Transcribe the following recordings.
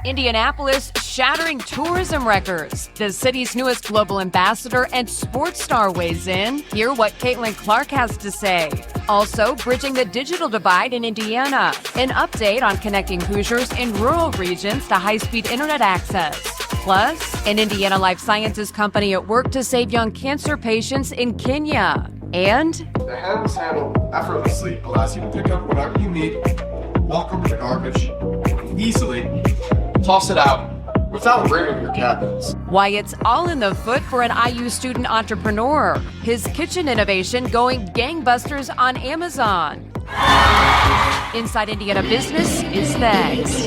Indianapolis shattering tourism records. The city's newest global ambassador and sports star weighs in. Hear what Caitlyn Clark has to say. Also, bridging the digital divide in Indiana. An update on connecting Hoosiers in rural regions to high-speed internet access. Plus, an Indiana life sciences company at work to save young cancer patients in Kenya. And the head was handled effortlessly, allows you to pick up whatever you need, welcome the garbage, easily toss it out without rigging your cabinets. why it's all in the foot for an IU student entrepreneur. His kitchen innovation going gangbusters on Amazon. Inside Indiana Business is next.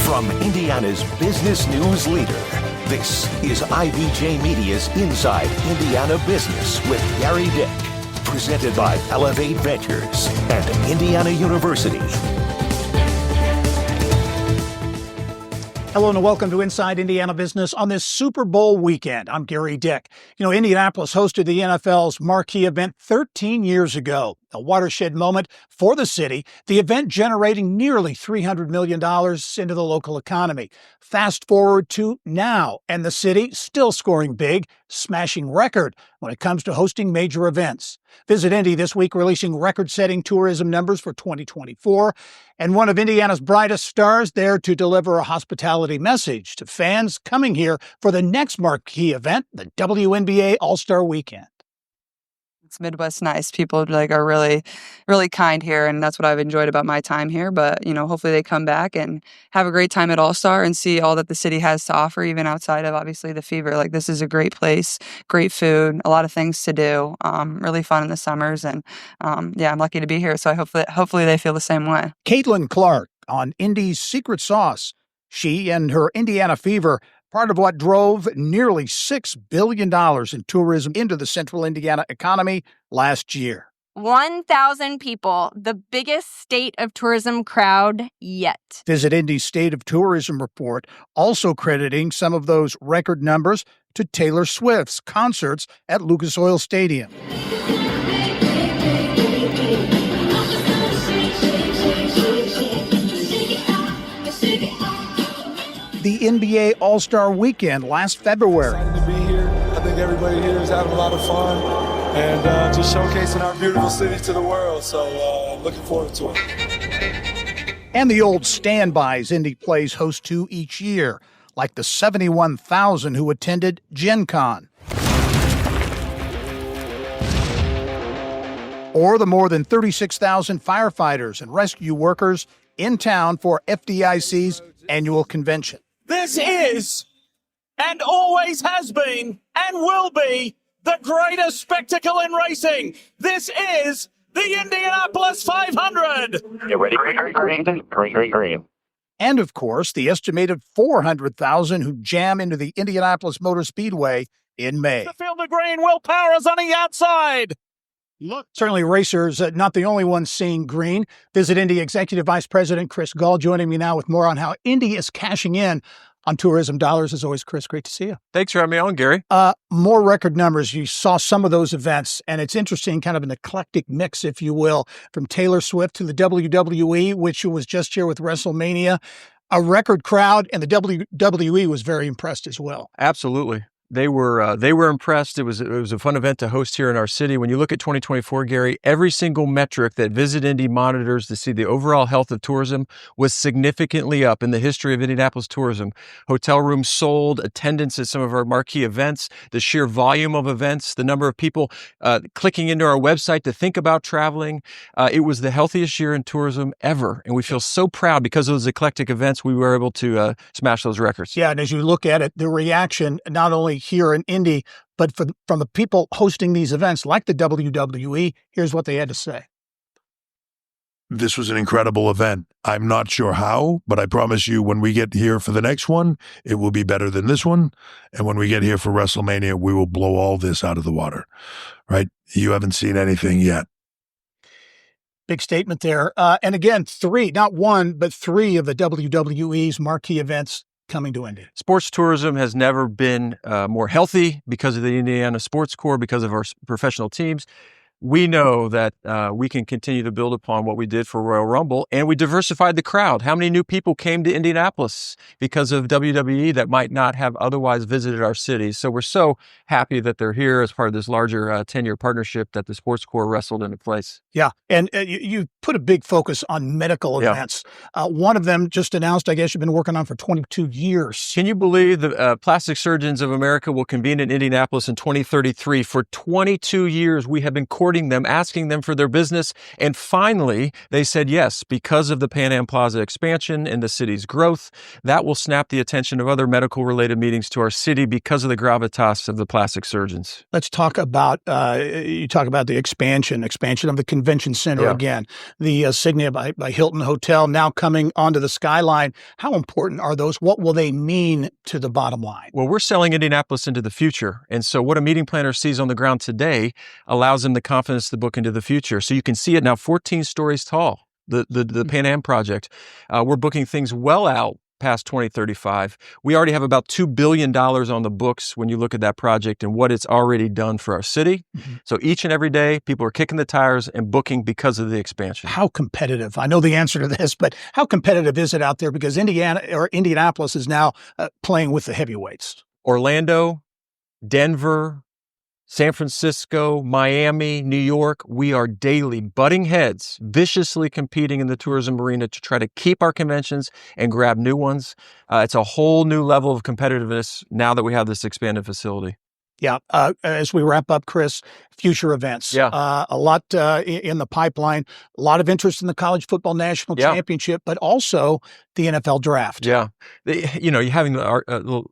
From Indiana's business news leader, this is IBJ Media's Inside Indiana Business with Gary Dick. Presented by Elevate Ventures and Indiana University. Hello and welcome to Inside Indiana Business on this Super Bowl weekend. I'm Gary Dick. You know, Indianapolis hosted the NFL's marquee event 13 years ago, a watershed moment for the city, the event generating nearly $300 million into the local economy. Fast forward to now, and the city still scoring big, smashing record when it comes to hosting major events. Visit Indy this week releasing record-setting tourism numbers for 2024, and one of Indiana's brightest stars there to deliver a hospitality message to fans coming here for the next marquee event, the WNBA All-Star Weekend. It's Midwest nice. People are really, really kind here, and that's what I've enjoyed about my time here. But hopefully they come back and have a great time at All Star and see all that the city has to offer, even outside of obviously the fever. This is a great place, great food, a lot of things to do. Really fun in the summers, and I'm lucky to be here. So hopefully they feel the same way. Caitlyn Clark on Indy's secret sauce. She and her Indiana fever, part of what drove nearly $6 billion in tourism into the central Indiana economy last year. 1,000 people, the biggest state of tourism crowd yet. Visit Indy's State of Tourism report, also crediting some of those record numbers to Taylor Swift's concerts at Lucas Oil Stadium. The NBA All-Star Weekend last February. Excited to be here. I think everybody here is having a lot of fun and just showcasing our beautiful city to the world. So looking forward to it. And the old standbys Indy plays host to each year, like the 71,000 who attended Gen Con. Or the more than 36,000 firefighters and rescue workers in town for FDIC's annual convention. This is, and always has been, and will be, the greatest spectacle in racing. This is the Indianapolis 500. Get ready. And, of course, the estimated 400,000 who jam into the Indianapolis Motor Speedway in May. The field of green, Will Power is on the outside. Look, certainly racers, not the only ones seeing green. Visit Indy Executive Vice President Chris Gahl joining me now with more on how Indy is cashing in on tourism dollars. As always, Chris, great to see you. Thanks for having me on, Gary. More record numbers. You saw some of those events, and it's interesting, kind of an eclectic mix, if you will, from Taylor Swift to the WWE, which was just here with WrestleMania. A record crowd, and the WWE was very impressed as well. Absolutely. They were impressed. It was a fun event to host here in our city. When you look at 2024, Gary, every single metric that Visit Indy monitors to see the overall health of tourism was significantly up in the history of Indianapolis tourism. Hotel rooms sold, attendance at some of our marquee events, the sheer volume of events, the number of people clicking into our website to think about traveling. It was the healthiest year in tourism ever, and we feel so proud because of those eclectic events. We were able to smash those records. Yeah, and as you look at it, the reaction not only here in Indy, but from the people hosting these events like the WWE, here's what they had to say. This was an incredible event. I'm not sure how, but I promise you when we get here for the next one, it will be better than this one. And when we get here for WrestleMania, we will blow all this out of the water, right? You haven't seen anything yet. Big statement there. And again, not one, but three of the WWE's marquee events coming to Indy. Sports tourism has never been more healthy because of the Indiana Sports Corps, because of our professional teams. we know that we can continue to build upon what we did for Royal Rumble, and we diversified the crowd. How many new people came to Indianapolis because of WWE that might not have otherwise visited our city? So we're so happy that they're here as part of this larger 10-year partnership that the Sports Corps wrestled into place. Yeah, and you put a big focus on medical events. One of them just announced, I guess you've been working on for 22 years. Can you believe the Plastic Surgeons of America will convene in Indianapolis in 2033? For 22 years, we have been courting them, asking them for their business, and finally, they said yes, because of the Pan Am Plaza expansion and the city's growth. That will snap the attention of other medical-related meetings to our city because of the gravitas of the plastic surgeons. Let's talk about, you talk about the expansion of the convention center again, the Signia by Hilton Hotel now coming onto the skyline. How important are those? What will they mean to the bottom line? Well, we're selling Indianapolis into the future. And so what a meeting planner sees on the ground today allows them the confidence to book into the future. So you can see it now 14 stories tall, the Pan Am project. We're booking things well out past 2035. We already have about $2 billion on the books when you look at that project and what it's already done for our city. So each and every day, people are kicking the tires and booking because of the expansion. How competitive? I know the answer to this, but how competitive is it out there? Because Indianapolis is now playing with the heavyweights. Orlando, Denver, San Francisco, Miami, New York, we are daily butting heads, viciously competing in the tourism arena to try to keep our conventions and grab new ones. It's a whole new level of competitiveness now that we have this expanded facility. Yeah. As we wrap up, Chris, future events. A lot in the pipeline, a lot of interest in the College Football National Championship, but also the NFL Draft. Yeah. You're having the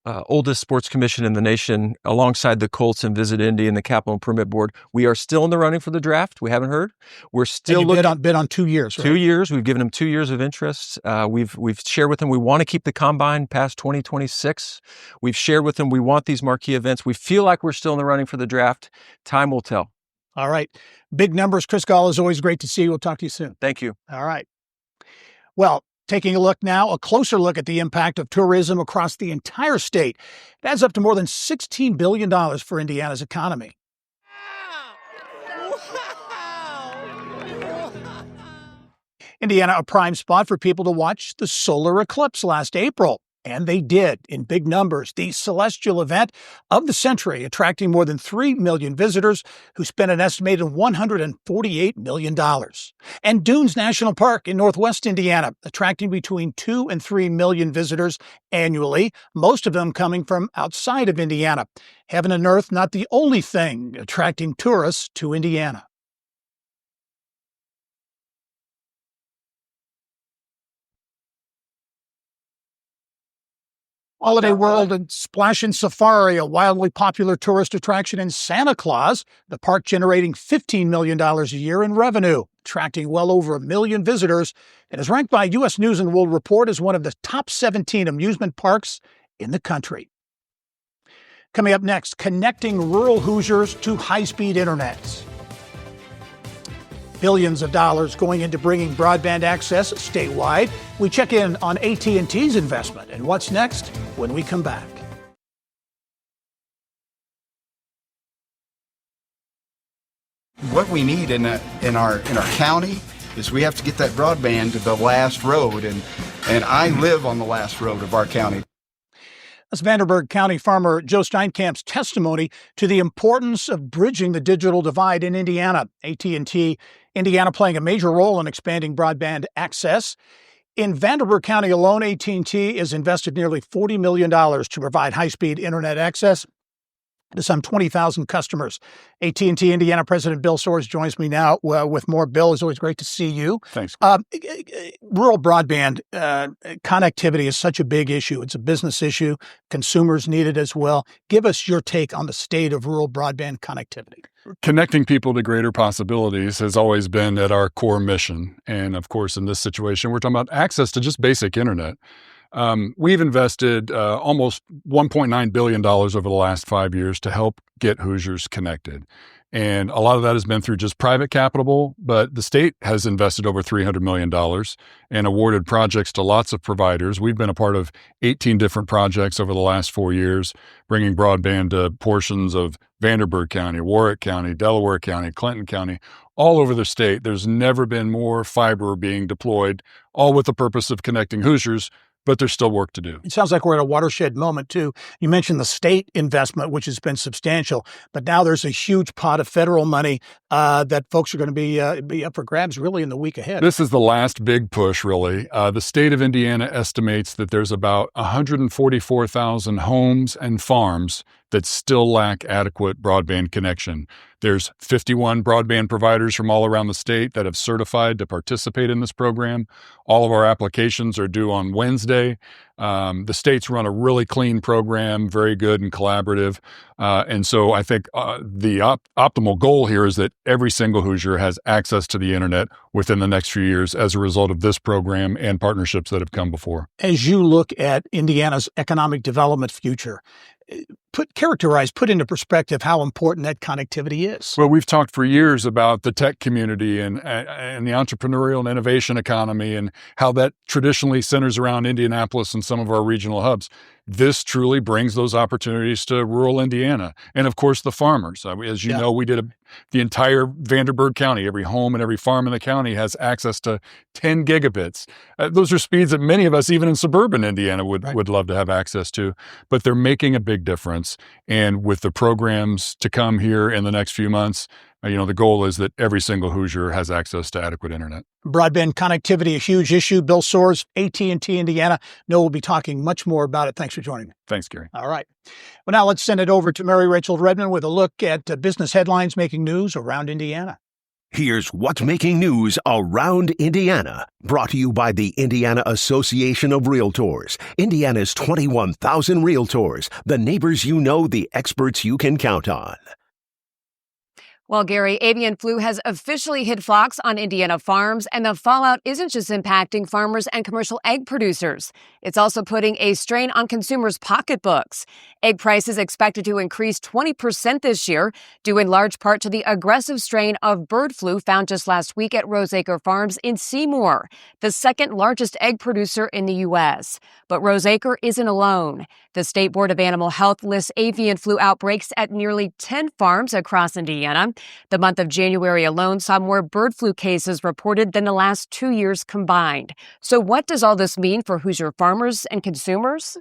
oldest sports commission in the nation alongside the Colts and Visit Indy and the Capital Improvement Board. We are still in the running for the draft. We haven't heard. We're still bid on 2 years, right? 2 years. We've given them 2 years of interest. We've shared with them we want to keep the combine past 2026. We've shared with them we want these marquee events. We feel like we're still in the running for the draft. Time will tell. All right. Big numbers. Chris Gahl, is always great to see you. We'll talk to you soon. Thank you. All right. Well, taking a closer look at the impact of tourism across the entire state. It adds up to more than $16 billion for Indiana's economy. Indiana, a prime spot for people to watch the solar eclipse last April. And they did in big numbers. The celestial event of the century, attracting more than 3 million visitors who spent an estimated $148 million. And Dunes National Park in Northwest Indiana, attracting between 2 and 3 million visitors annually, most of them coming from outside of Indiana. Heaven and earth, not the only thing attracting tourists to Indiana. Holiday World and Splash and Safari, a wildly popular tourist attraction in Santa Claus, the park generating $15 million a year in revenue, attracting well over 1 million visitors, and is ranked by U.S. News & World Report as one of the top 17 amusement parks in the country. Coming up next, connecting rural Hoosiers to high-speed internet. Billions of dollars going into bringing broadband access statewide. We check in on AT&T's investment and what's next when we come back. What we need in our county is we have to get that broadband to the last road, and I live on the last road of our county. That's Vanderburgh County farmer Joe Steinkamp's testimony to the importance of bridging the digital divide in Indiana. AT&T Indiana playing a major role in expanding broadband access. In Vanderburgh County alone, AT&T has invested nearly $40 million to provide high-speed internet access to some 20,000 customers. AT&T Indiana President Bill Soards joins me now with more. Bill, it's always great to see you. Thanks. Rural broadband connectivity is such a big issue. It's a business issue. Consumers need it as well. Give us your take on the state of rural broadband connectivity. Connecting people to greater possibilities has always been at our core mission. And of course, in this situation, we're talking about access to just basic internet. We've invested almost $1.9 billion over the last 5 years to help get Hoosiers connected. And a lot of that has been through just private capital, but the state has invested over $300 million and awarded projects to lots of providers. We've been a part of 18 different projects over the last 4 years, bringing broadband to portions of Vanderburgh County, Warwick County, Delaware County, Clinton County, all over the state. There's never been more fiber being deployed, all with the purpose of connecting Hoosiers, but there's still work to do. It sounds like we're at a watershed moment, too. You mentioned the state investment, which has been substantial, but now there's a huge pot of federal money that folks are going to be up for grabs really in the week ahead. This is the last big push, really. The state of Indiana estimates that there's about 144,000 homes and farms that still lack adequate broadband connection. There's 51 broadband providers from all around the state that have certified to participate in this program. All of our applications are due on Wednesday. The state's run a really clean program, very good and collaborative. And so I think the optimal goal here is that every single Hoosier has access to the internet within the next few years as a result of this program and partnerships that have come before. As you look at Indiana's economic development future, put into perspective how important that connectivity is. Well, we've talked for years about the tech community and the entrepreneurial and innovation economy and how that traditionally centers around Indianapolis and some of our regional hubs. This truly brings those opportunities to rural Indiana. And of course, the farmers. As you know, we did the entire Vanderburgh County. Every home and every farm in the county has access to 10 gigabits. Those are speeds that many of us, even in suburban Indiana, would love to have access to. But they're making a big difference. And with the programs to come here in the next few months, the goal is that every single Hoosier has access to adequate internet. Broadband connectivity, a huge issue. Bill Soards, AT&T Indiana. No, we'll be talking much more about it. Thanks for joining me. Thanks, Gary. All right. Well, now let's send it over to Mary Rachel Redmond with a look at business headlines making news around Indiana. Here's what's making news around Indiana. Brought to you by the Indiana Association of Realtors. Indiana's 21,000 realtors. The neighbors you know, the experts you can count on. Well, Gary, avian flu has officially hit flocks on Indiana farms, and the fallout isn't just impacting farmers and commercial egg producers. It's also putting a strain on consumers' pocketbooks. Egg prices expected to increase 20% this year, due in large part to the aggressive strain of bird flu found just last week at Roseacre Farms in Seymour, the second largest egg producer in the U.S. But Roseacre isn't alone. The State Board of Animal Health lists avian flu outbreaks at nearly 10 farms across Indiana. The month of January alone saw more bird flu cases reported than the last 2 years combined. So what does all this mean for Hoosier farmers and consumers?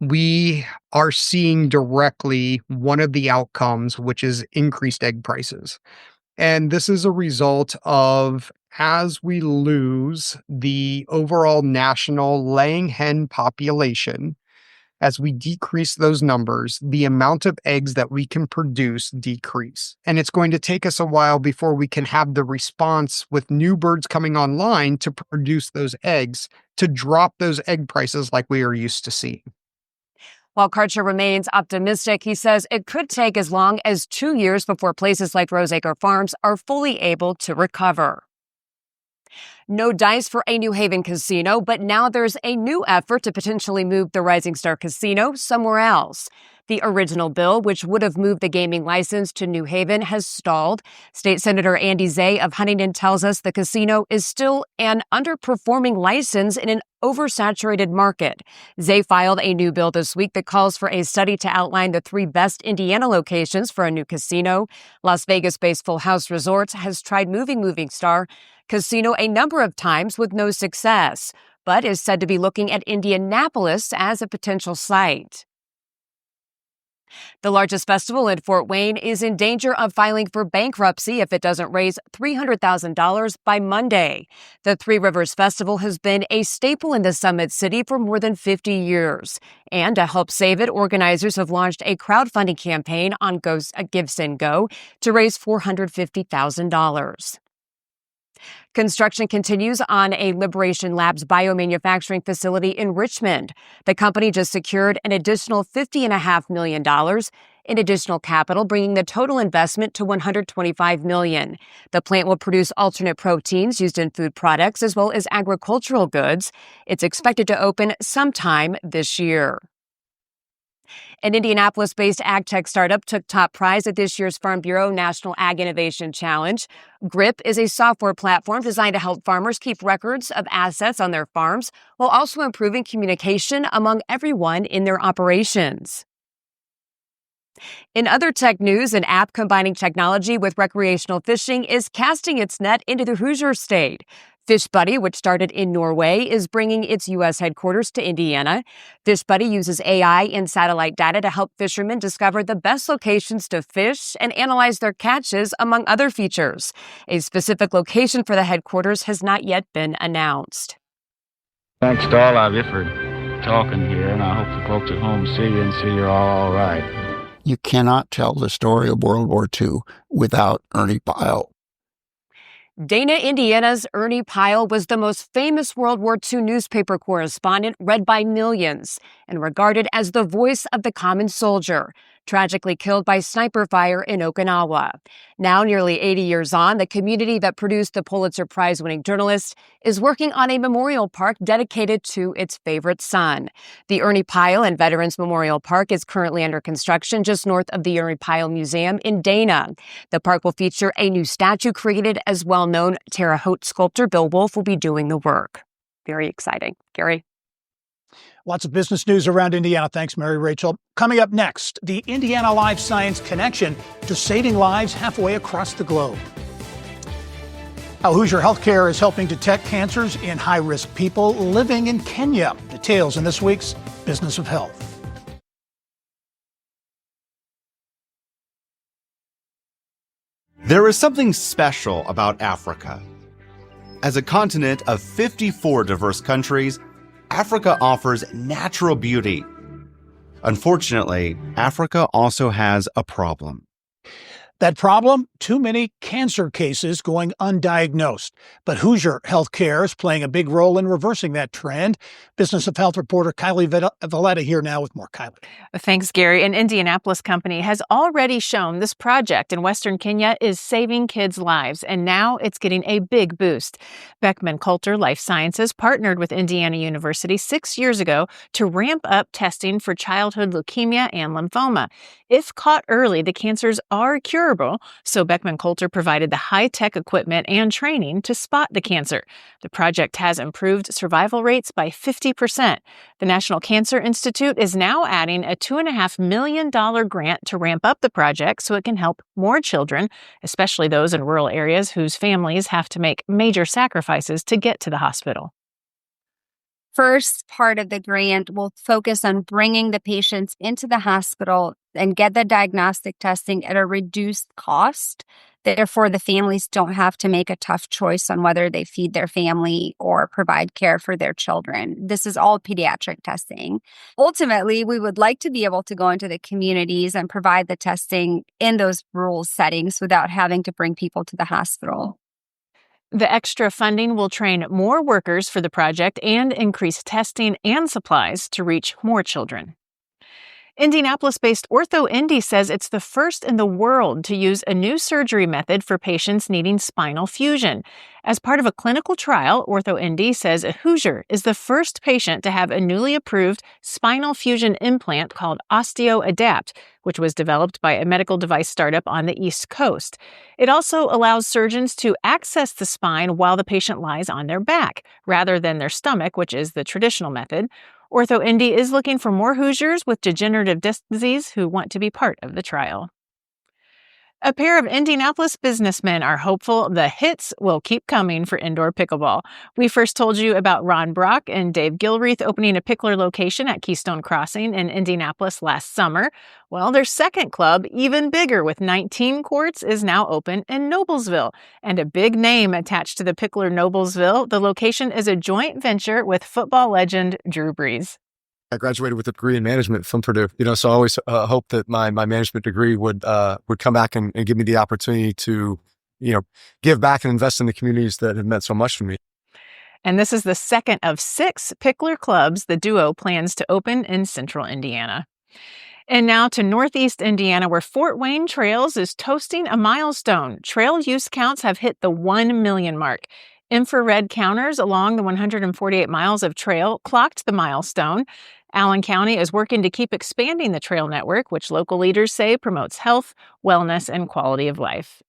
We are seeing directly one of the outcomes, which is increased egg prices. And this is a result of, as we lose the overall national laying hen population, as we decrease those numbers, the amount of eggs that we can produce decrease. And it's going to take us a while before we can have the response with new birds coming online to produce those eggs, to drop those egg prices like we are used to seeing. While Karcher remains optimistic, he says it could take as long as 2 years before places like Roseacre Farms are fully able to recover. No dice for a New Haven casino, but now there's a new effort to potentially move the Rising Star Casino somewhere else. The original bill, which would have moved the gaming license to New Haven, has stalled. State Senator Andy Zay of Huntington tells us the casino is still an underperforming license in an oversaturated market. Zay filed a new bill this week that calls for a study to outline the 3 best Indiana locations for a new casino. Las Vegas-based Full House Resorts has tried moving Star Casino a number of times with no success, but is said to be looking at Indianapolis as a potential site. The largest festival in Fort Wayne is in danger of filing for bankruptcy if it doesn't raise $300,000 by Monday. The Three Rivers Festival has been a staple in the Summit City for more than 50 years. And to help save it, organizers have launched a crowdfunding campaign on GiveSendGo to raise $450,000. Construction continues on a Liberation Labs biomanufacturing facility in Richmond. The company just secured an additional $50.5 million in additional capital, bringing the total investment to $125 million. The plant will produce alternate proteins used in food products as well as agricultural goods. It's expected to open sometime this year. An Indianapolis-based ag tech startup took top prize at this year's Farm Bureau National Ag Innovation Challenge. GRIP is a software platform designed to help farmers keep records of assets on their farms while also improving communication among everyone in their operations. In other tech news, an app combining technology with recreational fishing is casting its net into the Hoosier state. Fish Buddy, which started in Norway, is bringing its U.S. headquarters to Indiana. Fish Buddy uses AI and satellite data to help fishermen discover the best locations to fish and analyze their catches, among other features. A specific location for the headquarters has not yet been announced. Thanks to all of you for talking here, and I hope the folks at home see you and see you're all right. You cannot tell the story of World War II without Ernie Pyle. Dana, Indiana's Ernie Pyle was the most famous World War II newspaper correspondent read by millions and regarded as the voice of the common soldier, tragically killed by sniper fire in Okinawa. Now, nearly 80 years on, the community that produced the Pulitzer Prize-winning journalist is working on a memorial park dedicated to its favorite son. The Ernie Pyle and Veterans Memorial Park is currently under construction just north of the Ernie Pyle Museum in Dana. The park will feature a new statue created as well-known Terre Haute sculptor Bill Wolfe will be doing the work. Very exciting. Gary? Lots of business news around Indiana. Thanks, Mary Rachel. Coming up next, the Indiana Life Science Connection to saving lives halfway across the globe. How Hoosier Healthcare is helping detect cancers in high-risk people living in Kenya. Details in this week's Business of Health. There is something special about Africa. As a continent of 54 diverse countries, Africa offers natural beauty. Unfortunately, Africa also has a problem. That problem? Too many cancer cases going undiagnosed. But Hoosier Healthcare is playing a big role in reversing that trend. Business of Health reporter Kylie Valletta here now with more. Kylie. Thanks, Gary. An Indianapolis company has already shown this project in Western Kenya is saving kids' lives, and now it's getting a big boost. Beckman Coulter Life Sciences partnered with Indiana University 6 years ago to ramp up testing for childhood leukemia and lymphoma. If caught early, the cancers are curable, so Beckman Coulter provided the high-tech equipment and training to spot the cancer. The project has improved survival rates by 50%. The National Cancer Institute is now adding a $2.5 million grant to ramp up the project so it can help more children, especially those in rural areas whose families have to make major sacrifices to get to the hospital. First part of the grant will focus on bringing the patients into the hospital and get the diagnostic testing at a reduced cost. Therefore, the families don't have to make a tough choice on whether they feed their family or provide care for their children. This is all pediatric testing. Ultimately, we would like to be able to go into the communities and provide the testing in those rural settings without having to bring people to the hospital. The extra funding will train more workers for the project and increase testing and supplies to reach more children. Indianapolis-based Ortho Indy says it's the first in the world to use a new surgery method for patients needing spinal fusion. As part of a clinical trial, Ortho Indy says a Hoosier is the first patient to have a newly approved spinal fusion implant called OsteoAdapt, which was developed by a medical device startup on the East Coast. It also allows surgeons to access the spine while the patient lies on their back, rather than their stomach, which is the traditional method. Ortho Indy is looking for more Hoosiers with degenerative disc disease who want to be part of the trial. A pair of Indianapolis businessmen are hopeful the hits will keep coming for indoor pickleball. We first told you about Ron Brock and Dave Gilreath opening a pickler location at Keystone Crossing in Indianapolis last summer. Well, their second club, even bigger with 19 courts, is now open in Noblesville. And a big name attached to the pickler Noblesville, the location is a joint venture with football legend Drew Brees. I graduated with a degree in management from Purdue, so I always hoped that my management degree would come back and give me the opportunity to, give back and invest in the communities that have meant so much for me. And this is the second of 6 pickler clubs the duo plans to open in central Indiana. And now to Northeast Indiana, where Fort Wayne Trails is toasting a milestone. Trail use counts have hit the 1 million mark. Infrared counters along the 148 miles of trail clocked the milestone. Allen County is working to keep expanding the trail network, which local leaders say promotes health, wellness, and quality of life.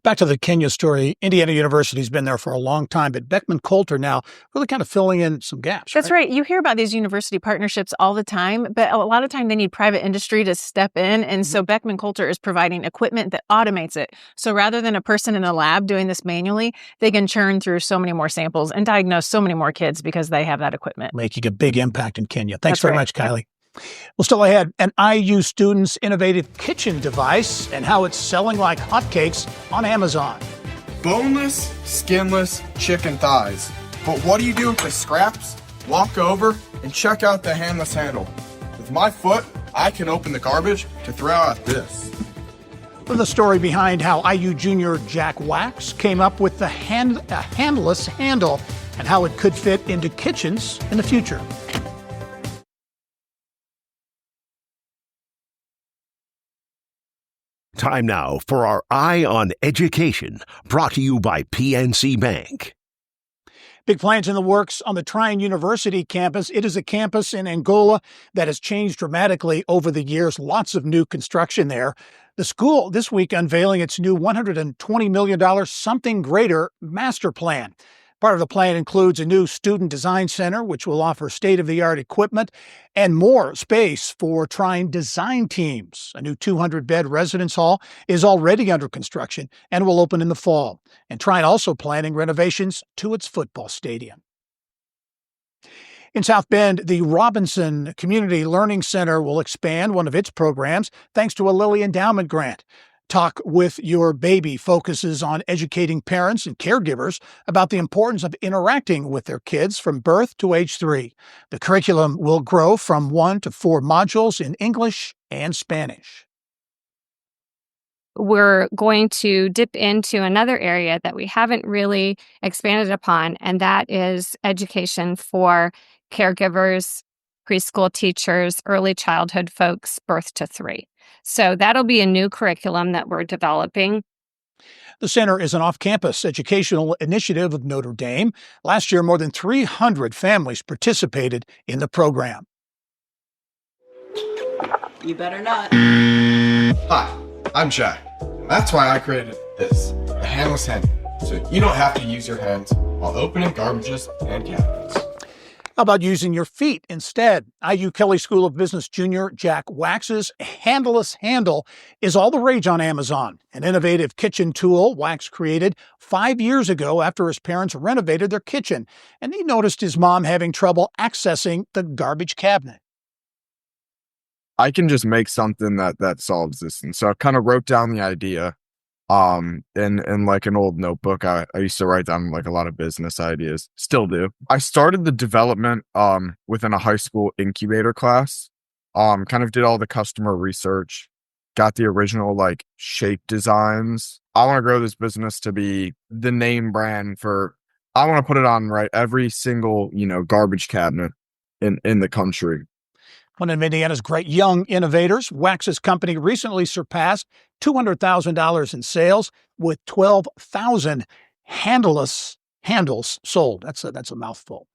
Back to the Kenya story. Indiana University's been there for a long time, but Beckman Coulter now really kind of filling in some gaps. That's right. You hear about these university partnerships all the time, but a lot of time they need private industry to step in. And so Beckman Coulter is providing equipment that automates it. So rather than a person in a lab doing this manually, they can churn through so many more samples and diagnose so many more kids because they have that equipment. Making a big impact in Kenya. Thanks very much, Kylie. Well, still ahead, an IU student's innovative kitchen device and how it's selling like hotcakes on Amazon. Boneless, skinless chicken thighs. But what do you do with the scraps? Walk over and check out the handless handle. With my foot, I can open the garbage to throw out this. The story behind how IU junior Jack Wax came up with the handless handle and how it could fit into kitchens in the future. Time now for our Eye on Education, brought to you by PNC Bank. Big plans in the works on the Trine University campus. It is a campus in Angola that has changed dramatically over the years. Lots of new construction there. The school this week unveiling its new $120 million Something Greater master plan. Part of the plan includes a new student design center, which will offer state-of-the-art equipment and more space for Trine design teams. A new 200-bed residence hall is already under construction and will open in the fall. And Trine also planning renovations to its football stadium. In South Bend, the Robinson Community Learning Center will expand one of its programs thanks to a Lilly Endowment grant. Talk with Your Baby focuses on educating parents and caregivers about the importance of interacting with their kids from birth to age 3. The curriculum will grow from 1 to 4 modules in English and Spanish. We're going to dip into another area that we haven't really expanded upon, and that is education for caregivers, preschool teachers, early childhood folks, birth to 3. So that'll be a new curriculum that we're developing. The center is an off-campus educational initiative of Notre Dame. Last year, more than 300 families participated in the program. You better not. Hi, I'm Jack. That's why I created this, the handless handle, so you don't have to use your hands while opening garbages and cabinets. How about using your feet instead? IU Kelley School of Business junior Jack Wax's handless handle is all the rage on Amazon. An innovative kitchen tool Wax created 5 years ago after his parents renovated their kitchen, and he noticed his mom having trouble accessing the garbage cabinet. I can just make something that solves this. And so I kind of wrote down the idea in like an old notebook. I used to write down like a lot of business ideas, still do. I started the development within a high school incubator class, kind of did all the customer research, got the original like shape designs. I want to grow this business to be the name brand for, I want to put it on every single, garbage cabinet in the country. One of Indiana's great young innovators, Wax's company recently surpassed $200,000 in sales with 12,000 handless handles sold. That's a mouthful.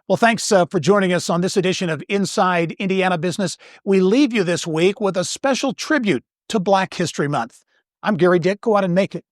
Well, thanks for joining us on this edition of Inside Indiana Business. We leave you this week with a special tribute to Black History Month. I'm Gary Dick. Go out and make it.